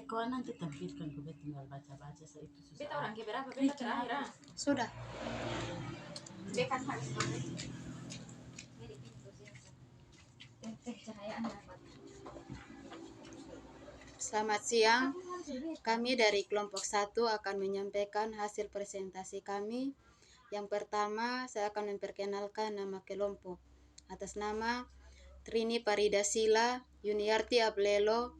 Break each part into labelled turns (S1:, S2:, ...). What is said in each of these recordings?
S1: kau nanti tampilkan, gue tinggal baca-baca itu susah.
S2: Beta orang ke berapa? Beta terakhir ah.
S3: Sudah.
S2: Beta kan habis makan. Ini pintu sih. Cahayaan dapat.
S3: Selamat siang. Kami dari kelompok 1 akan menyampaikan hasil presentasi kami. Yang pertama, saya akan memperkenalkan nama kelompok. Atas nama Trini Paridasila, Yuniarti Ablelo,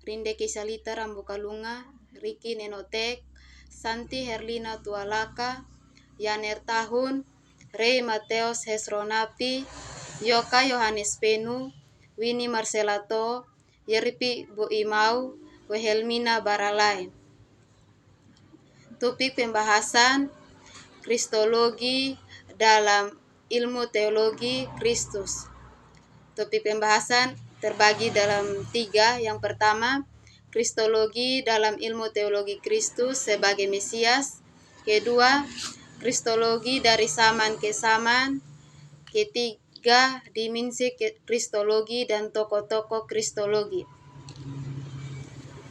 S3: Rinde Kisalita Rambukalunga, Riki Nenotek, Santi Herlina Tualaka, Yaner Tahun, Rey Mateos Hesronapi, Yoka Yohanes Penu, Winnie Marcelato, Yeripi Boimau, Wehelmina Baralai. Topik pembahasan Kristologi dalam ilmu teologi Kristus. Topik pembahasan terbagi dalam 3. Yang pertama, Kristologi dalam ilmu teologi Kristus sebagai Mesias. Kedua, Kristologi dari zaman ke zaman. Ketiga, dimensi Kristologi dan tokoh-tokoh Kristologi.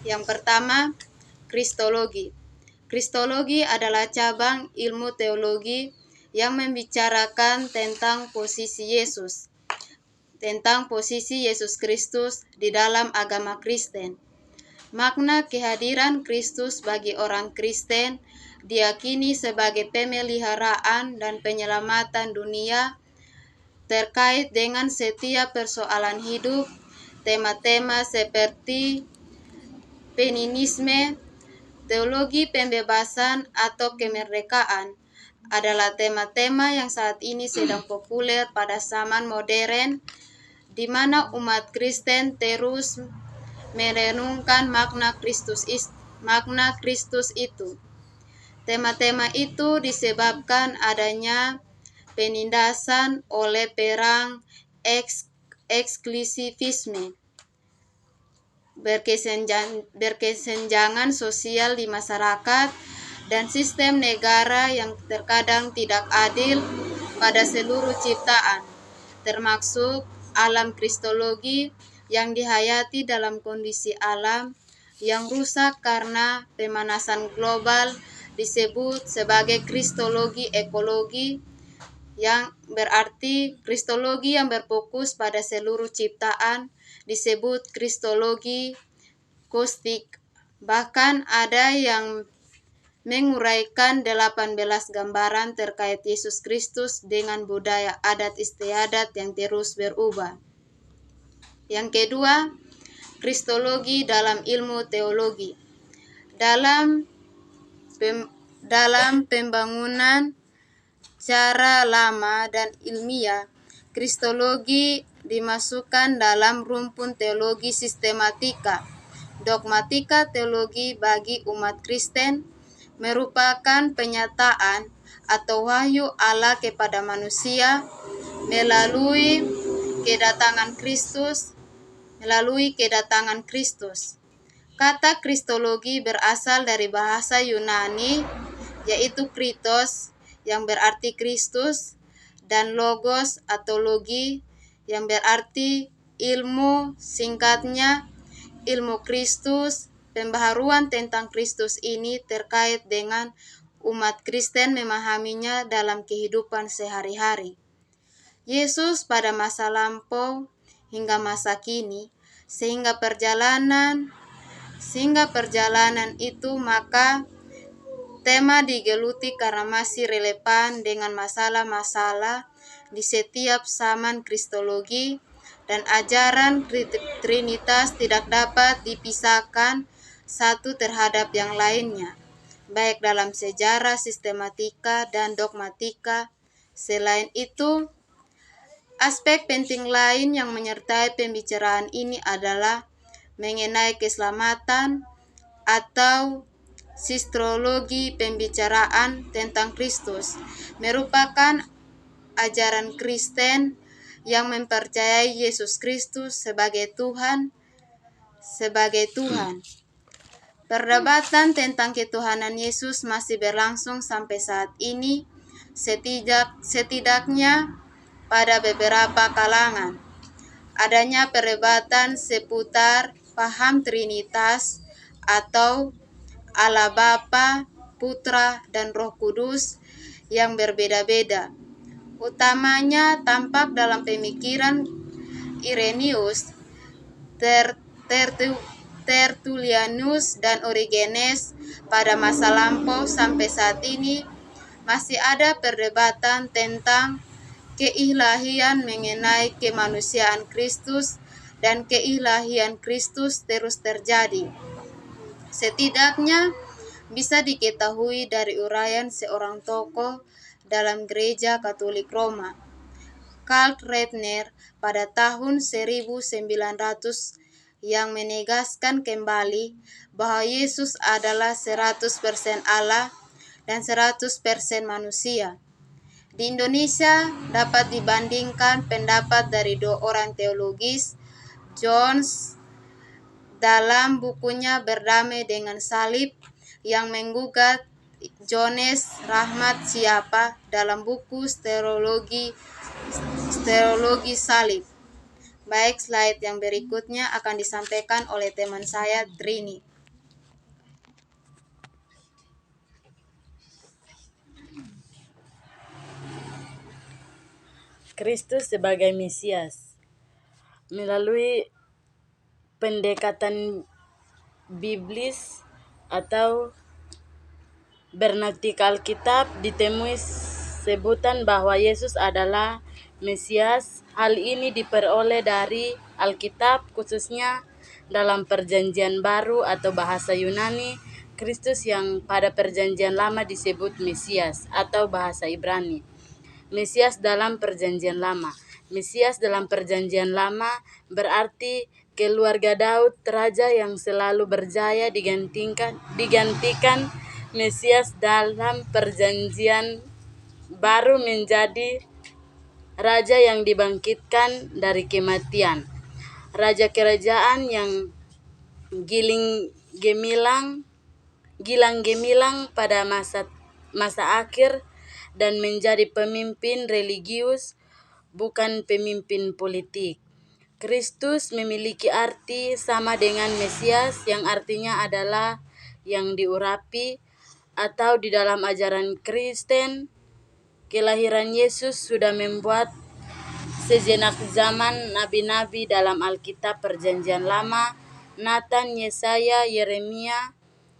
S3: Yang pertama, Kristologi. Kristologi adalah cabang ilmu teologi yang membicarakan tentang posisi Yesus Kristus di dalam agama Kristen. Makna kehadiran Kristus bagi orang Kristen diyakini sebagai pemeliharaan dan penyelamatan dunia terkait dengan setiap persoalan hidup. Tema-tema seperti feminisme, teologi pembebasan atau kemerdekaan adalah tema-tema yang saat ini sedang populer pada zaman modern, di mana umat Kristen terus merenungkan makna Kristus itu. Tema-tema itu disebabkan adanya penindasan oleh perang eksklusivisme, berkesenjangan sosial di masyarakat, dan sistem negara yang terkadang tidak adil pada seluruh ciptaan, termasuk alam kristologi yang dihayati dalam kondisi alam yang rusak karena pemanasan global disebut sebagai kristologi ekologi, yang berarti kristologi yang berfokus pada seluruh ciptaan disebut kristologi kosmik. Bahkan ada yang menguraikan 18 gambaran terkait Yesus Kristus dengan budaya adat istiadat yang terus berubah. Yang kedua, kristologi dalam ilmu teologi. Dalam pembangunan cara lama dan ilmiah, kristologi dimasukkan dalam rumpun teologi sistematika. Dogmatika teologi bagi umat Kristen merupakan penyataan atau wahyu Allah kepada manusia melalui kedatangan Kristus. Kata kristologi berasal dari bahasa Yunani, yaitu kritos yang berarti Kristus, dan logos atau logi yang berarti ilmu, singkatnya ilmu Kristus. Pembaharuan tentang Kristus ini terkait dengan umat Kristen memahaminya dalam kehidupan sehari-hari. Yesus pada masa lampau hingga masa kini, sehingga perjalanan itu, maka tema digeluti karena masih relevan dengan masalah-masalah di setiap zaman kristologi, dan ajaran Trinitas tidak dapat dipisahkan satu terhadap yang lainnya, baik dalam sejarah, sistematika, dan dogmatika. Selain itu, aspek penting lain yang menyertai pembicaraan ini adalah mengenai keselamatan atau Kristologi. Pembicaraan tentang Kristus merupakan ajaran Kristen yang mempercayai Yesus Kristus sebagai Tuhan. Perdebatan tentang ketuhanan Yesus masih berlangsung sampai saat ini, setidaknya pada beberapa kalangan. Adanya perdebatan seputar paham Trinitas atau Allah Bapa, Putra, dan Roh Kudus yang berbeda-beda. Utamanya tampak dalam pemikiran Irenaeus, Tertullianus, dan Origenes pada masa lampau. Sampai saat ini masih ada perdebatan tentang keilahian mengenai kemanusiaan Kristus, dan keilahian Kristus terus terjadi. Setidaknya bisa diketahui dari uraian seorang tokoh dalam Gereja Katolik Roma, Karl Rahner, pada tahun 1900, yang menegaskan kembali bahwa Yesus adalah 100% Allah dan 100% manusia. Di Indonesia dapat dibandingkan pendapat dari dua orang teologis, Jones dalam bukunya Berdamai dengan Salib, yang menggugat Jones Rahmat Siapa dalam buku Stereologi Salib. Baik, slide yang berikutnya akan disampaikan oleh teman saya, Trini.
S1: Kristus sebagai Mesias. Melalui pendekatan biblis atau bernaktik Alkitab ditemui sebutan bahwa Yesus adalah Mesias. Hal ini diperoleh dari Alkitab, khususnya dalam Perjanjian Baru atau bahasa Yunani. Kristus yang pada Perjanjian Lama disebut Mesias atau bahasa Ibrani. Mesias dalam Perjanjian Lama. Mesias dalam Perjanjian Lama berarti keluarga Daud, raja yang selalu berjaya, digantikan Mesias dalam Perjanjian Baru menjadi raja yang dibangkitkan dari kematian. Raja kerajaan yang gilang gemilang pada masa akhir dan menjadi pemimpin religius, bukan pemimpin politik. Kristus memiliki arti sama dengan Mesias, yang artinya adalah yang diurapi, atau di dalam ajaran Kristen, kelahiran Yesus sudah membuat sejenak zaman nabi-nabi dalam Alkitab Perjanjian Lama, Nathan, Yesaya, Yeremia,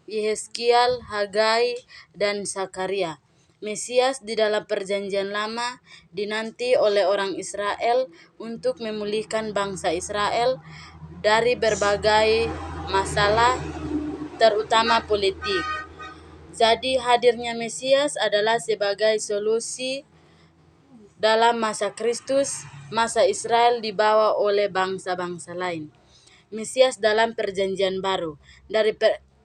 S1: Yehezkiel, Hagai, dan Zakaria. Mesias di dalam Perjanjian Lama dinanti oleh orang Israel untuk memulihkan bangsa Israel dari berbagai masalah, terutama politik. Jadi hadirnya Mesias adalah sebagai solusi dalam masa Kristus, masa Israel dibawa oleh bangsa-bangsa lain. Mesias dalam Perjanjian Baru.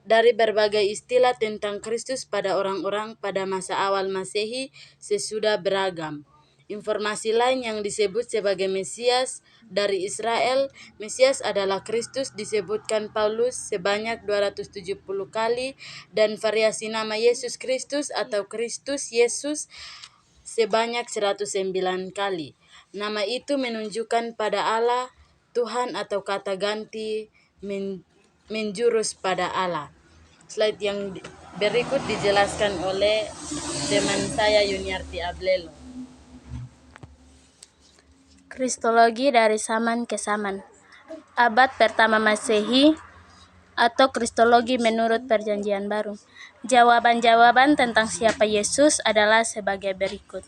S1: Dari berbagai istilah tentang Kristus pada orang-orang pada masa awal Masehi sesudah beragam. Informasi lain yang disebut sebagai Mesias dari Israel. Mesias adalah Kristus disebutkan Paulus sebanyak 270 kali, dan variasi nama Yesus Kristus atau Kristus Yesus sebanyak 109 kali. Nama itu menunjukkan pada Allah, Tuhan, atau kata ganti menjurus pada Allah. Slide yang berikut dijelaskan oleh teman saya Yuniarti Ablelo.
S4: Kristologi dari zaman ke zaman. Abad pertama Masehi atau Kristologi menurut Perjanjian Baru. Jawaban-jawaban tentang siapa Yesus adalah sebagai berikut.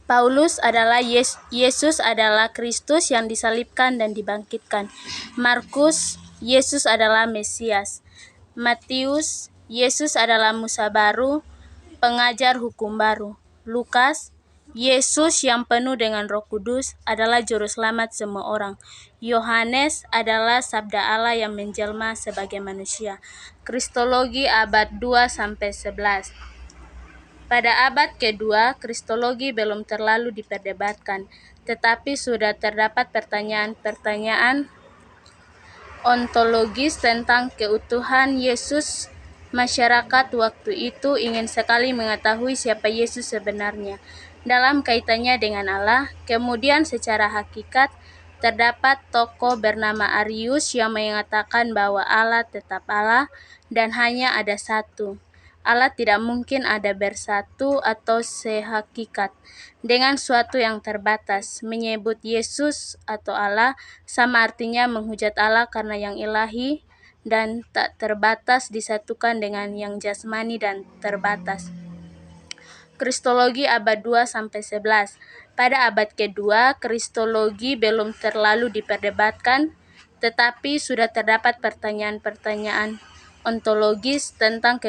S4: Paulus adalah Yesus adalah Kristus yang disalibkan dan dibangkitkan. Markus, Yesus adalah Mesias. Matius, Yesus adalah Musa baru, pengajar hukum baru. Lukas, Yesus yang penuh dengan Roh Kudus adalah juru selamat semua orang. Yohanes adalah sabda Allah yang menjelma sebagai manusia. Kristologi abad 2-11. Pada abad kedua, Kristologi belum terlalu diperdebatkan, tetapi sudah terdapat pertanyaan-pertanyaan ontologis tentang keutuhan Yesus. Masyarakat waktu itu ingin sekali mengetahui siapa Yesus sebenarnya dalam kaitannya dengan Allah. Kemudian secara hakikat, Terdapat tokoh bernama Arius yang mengatakan bahwa Allah tetap Allah dan hanya ada satu. Allah tidak mungkin ada bersatu atau sehakikat dengan suatu yang terbatas. Menyebut Yesus atau Allah sama artinya menghujat Allah karena yang ilahi dan tak terbatas disatukan dengan yang jasmani dan terbatas. Kristologi abad 2-11. Pada abad kedua, kristologi belum terlalu diperdebatkan, tetapi sudah terdapat pertanyaan-pertanyaan ontologis tentang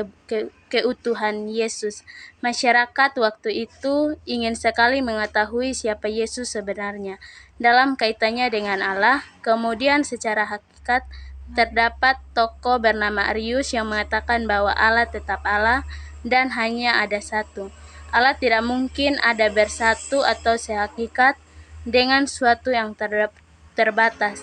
S4: keutuhan Yesus. Masyarakat waktu itu ingin sekali mengetahui siapa Yesus sebenarnya dalam kaitannya dengan Allah. Kemudian secara hakikat terdapat tokoh bernama Arius yang mengatakan bahwa Allah tetap Allah dan hanya ada satu. Allah tidak mungkin ada bersatu atau sehakikat dengan suatu yang terbatas.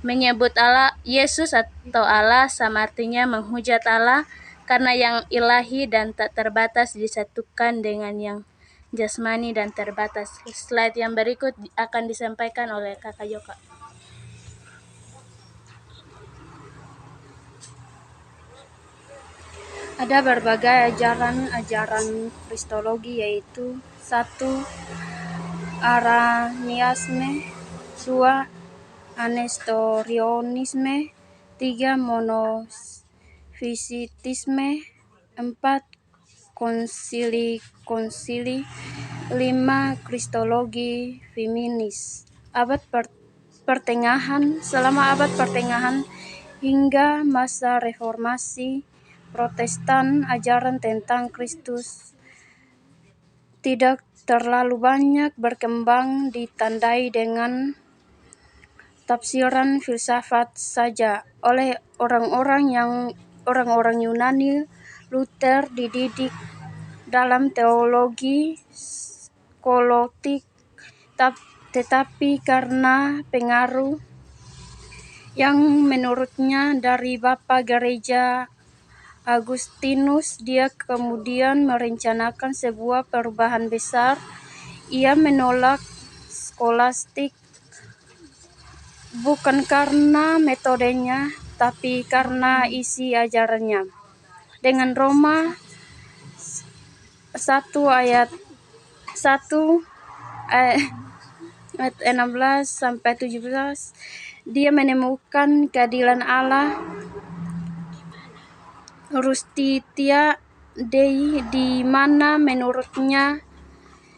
S4: Menyebut Allah Yesus atau Allah sama artinya menghujat Allah karena yang ilahi dan tak terbatas disatukan dengan yang jasmani dan terbatas. Slide yang berikut akan disampaikan oleh Kakak Joka. Ada berbagai ajaran kristologi, yaitu 1. Araniasme, 2. Anestorionisme, 3. Monofisitisme, 4. Konsili, 5. Kristologi feminis. Selama abad pertengahan hingga masa reformasi Protestan, ajaran tentang Kristus tidak terlalu banyak berkembang, ditandai dengan tafsiran filsafat saja oleh orang-orang Yunani. Luther dididik dalam teologi skolotik, tetapi karena pengaruh yang menurutnya dari Bapa Gereja Agustinus, dia kemudian merencanakan sebuah perubahan besar. Ia menolak skolastik bukan karena metodenya, tapi karena isi ajarannya. Dengan Roma 1 ayat 16-17, dia menemukan keadilan Allah Justitia Dei, di mana menurutnya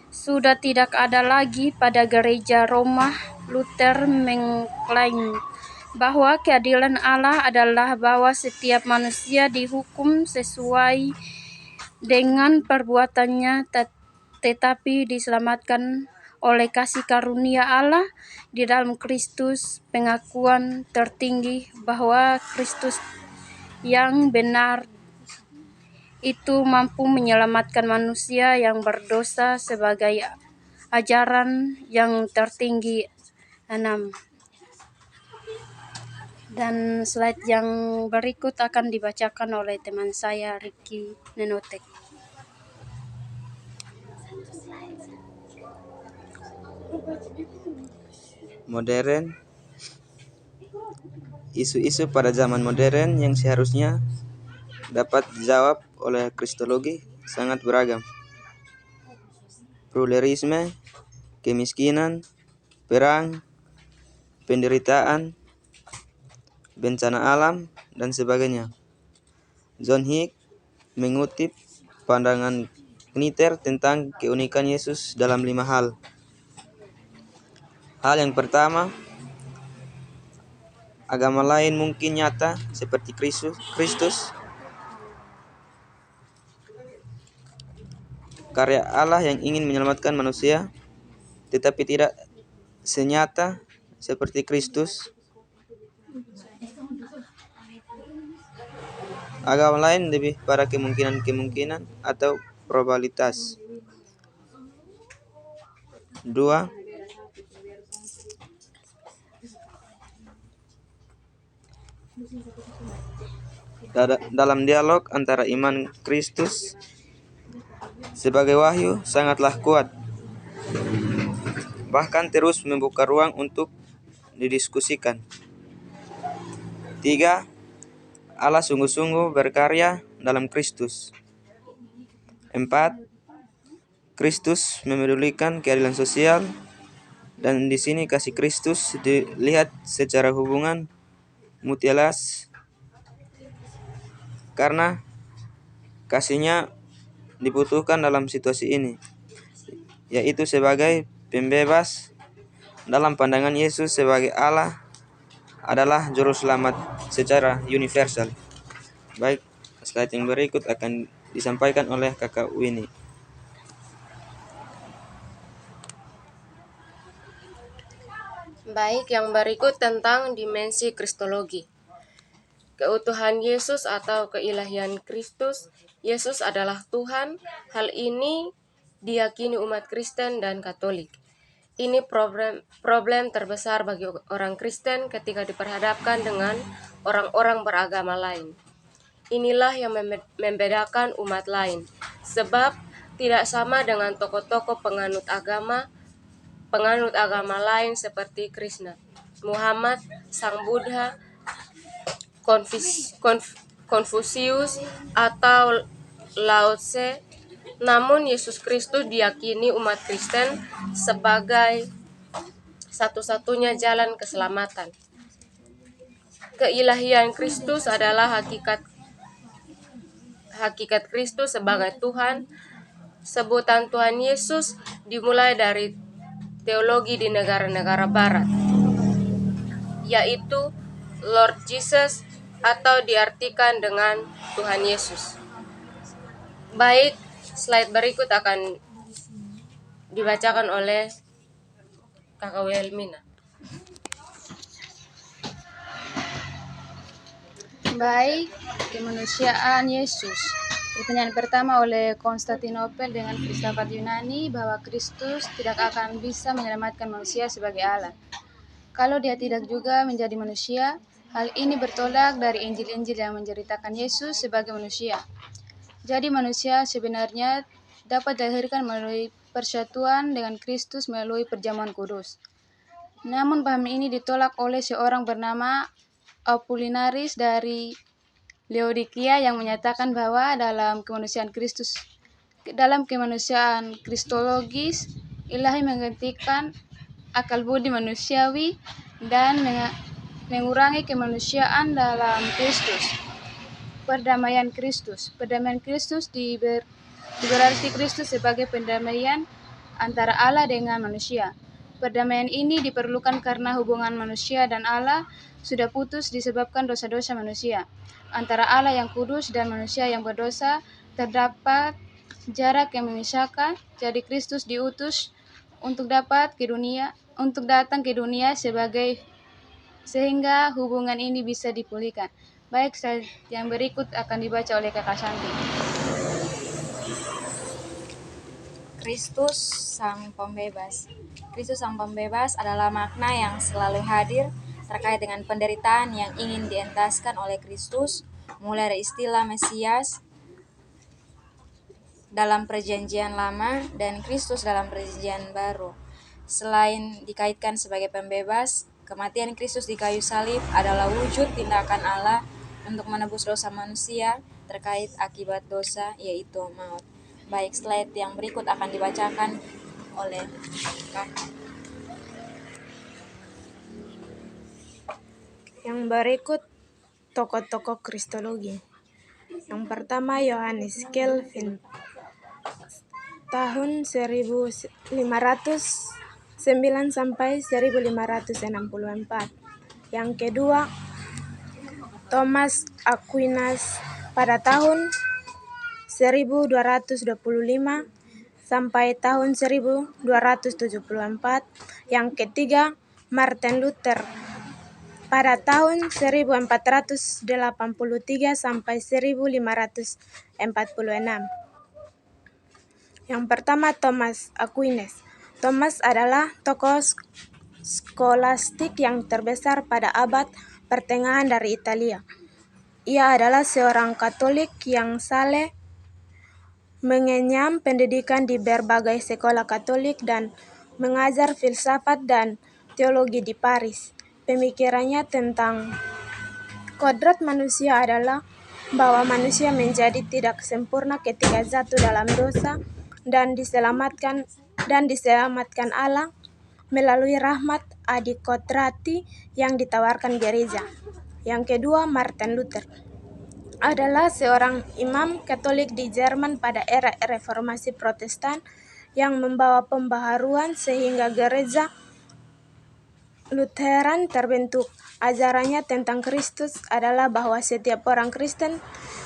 S4: sudah tidak ada lagi pada gereja Roma. Luther mengklaim bahwa keadilan Allah adalah bahwa setiap manusia dihukum sesuai dengan perbuatannya, tetapi diselamatkan oleh kasih karunia Allah di dalam Kristus. Pengakuan tertinggi bahwa Kristus yang benar itu mampu menyelamatkan manusia yang berdosa sebagai ajaran yang tertinggi. 6. Dan slide yang berikut akan dibacakan oleh teman saya, Ricky Nenotek.
S5: Modern. Isu-isu pada zaman modern yang seharusnya dapat dijawab oleh kristologi sangat beragam. Pluralisme, kemiskinan, perang, penderitaan, bencana alam, dan sebagainya. John Hick mengutip pandangan Knitter tentang keunikan Yesus dalam 5 hal. Hal yang pertama, agama lain mungkin nyata seperti Kristus. Karya Allah yang ingin menyelamatkan manusia, tetapi tidak senyata seperti Kristus. Agama lain lebih pada kemungkinan atau probabilitas. 2. Dalam dialog antara iman Kristus sebagai wahyu sangatlah kuat, bahkan terus membuka ruang untuk didiskusikan. 3. Allah sungguh-sungguh berkarya dalam Kristus. 4. Kristus memedulikan keadilan sosial, dan di sini kasih Kristus dilihat secara hubungan mutualis karena kasihnya dibutuhkan dalam situasi ini, yaitu sebagai pembebas. Dalam pandangan Yesus sebagai Allah adalah juru selamat secara universal. Baik, slide yang berikut akan disampaikan oleh Kakak Winnie.
S6: Baik, yang berikut tentang dimensi kristologi. Keutuhan Yesus atau keilahian Kristus. Yesus adalah Tuhan. Hal ini diyakini umat Kristen dan Katolik. Ini problem terbesar bagi orang Kristen ketika diperhadapkan dengan orang-orang beragama lain. Inilah yang membedakan umat lain, sebab tidak sama dengan tokoh-tokoh penganut agama lain seperti Krishna, Muhammad, Sang Buddha, Konfusius, atau Lao Tse. Namun Yesus Kristus diyakini umat Kristen sebagai satu-satunya jalan keselamatan. Keilahian Kristus adalah hakikat Kristus sebagai Tuhan. Sebutan Tuhan Yesus dimulai dari teologi di negara-negara barat, yaitu Lord Jesus, atau diartikan dengan Tuhan Yesus. Baik, slide berikut akan dibacakan oleh Kakak Wilmina.
S3: Baik, kemanusiaan Yesus. Pertanyaan pertama oleh Konstantinopel dengan filsafat Yunani bahwa Kristus tidak akan bisa menyelamatkan manusia sebagai Allah kalau dia tidak juga menjadi manusia. Hal ini bertolak dari Injil-Injil yang menceritakan Yesus sebagai manusia. Jadi manusia sebenarnya dapat dilahirkan melalui persatuan dengan Kristus melalui perjamuan kudus. Namun paham ini ditolak oleh seorang bernama Apollinaris dari Laodikia yang menyatakan bahwa dalam kemanusiaan kristologis, Ilahi menggantikan akal budi manusiawi dan mengurangi kemanusiaan dalam Kristus. Perdamaian Kristus berarti Kristus sebagai pendamaian antara Allah dengan manusia. Perdamaian ini diperlukan karena hubungan manusia dan Allah sudah putus disebabkan dosa-dosa manusia. Antara Allah yang kudus dan manusia yang berdosa terdapat jarak yang memisahkan. Jadi Kristus diutus untuk datang ke dunia sehingga hubungan ini bisa dipulihkan. Baik, yang berikut akan dibaca oleh Kakak Santi.
S2: Kristus Sang Pembebas. Kristus Sang Pembebas adalah makna yang selalu hadir terkait dengan penderitaan yang ingin dientaskan oleh Kristus, mulai dari istilah Mesias dalam Perjanjian Lama dan Kristus dalam Perjanjian Baru. Selain dikaitkan sebagai pembebas, kematian Kristus di kayu salib adalah wujud tindakan Allah untuk menebus dosa manusia terkait akibat dosa, yaitu maut. Baik, slide yang berikut akan dibacakan oleh Kakak.
S7: Yang berikut tokoh-tokoh kristologi. Yang pertama Yohanes Calvin tahun 1509 sampai 1564. Yang kedua Thomas Aquinas pada tahun 1225 sampai tahun 1274. Yang ketiga Martin Luther pada tahun 1483 sampai 1546. Yang pertama Thomas Aquinas. Thomas adalah tokoh skolastik yang terbesar pada abad pertengahan dari Italia. Ia adalah seorang Katolik yang saleh, mengenyam pendidikan di berbagai sekolah Katolik dan mengajar filsafat dan teologi di Paris. pemikirannya tentang kodrat manusia adalah bahwa manusia menjadi tidak sempurna ketika jatuh dalam dosa dan diselamatkan Allah melalui rahmat adikodrati yang ditawarkan gereja. Yang kedua, Martin Luther adalah seorang imam Katolik di Jerman pada era Reformasi Protestan yang membawa pembaharuan sehingga gereja Lutheran terbentuk. Ajarannya tentang Kristus adalah bahwa setiap orang Kristen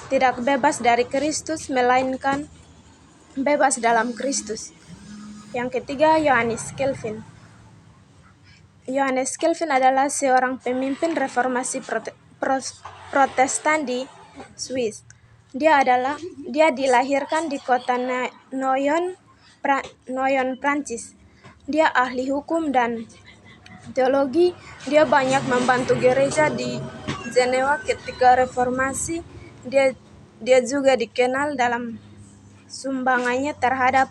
S7: tidak bebas dari Kristus, melainkan bebas dalam Kristus. Yang ketiga, Johannes Calvin. Johannes Calvin adalah seorang pemimpin reformasi Protestan di Swiss. Dia dilahirkan di kota Noyon, Prancis. Dia ahli hukum dan teologi. Dia banyak membantu gereja di Jenewa ketika reformasi. Dia juga dikenal dalam sumbangannya terhadap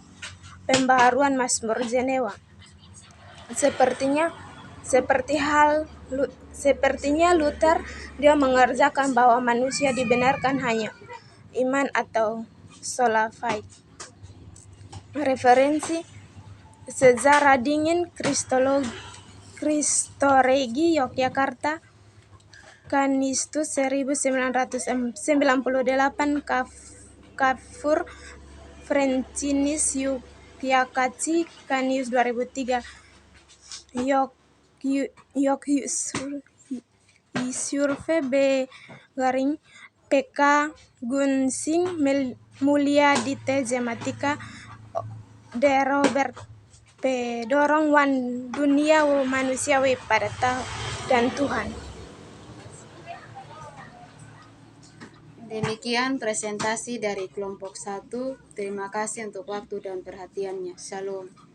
S7: pembaharuan Mazmur Jenewa. Sepertinya Luther, dia mengerjakan bahwa manusia dibenarkan hanya iman atau sola fide. Referensi Sejarah Dingin Kristoregi Yogyakarta, Kanistus 1998, Kafur Frencinis Yogyakarta, Kanius 2003, Survei B. Garing, PK Gunsing Mulia di Tematika de Robert P. Dorong Wan Dunia Manusiawi pada dan Tuhan.
S3: Demikian presentasi dari kelompok 1. Terima kasih untuk waktu dan perhatiannya. Shalom.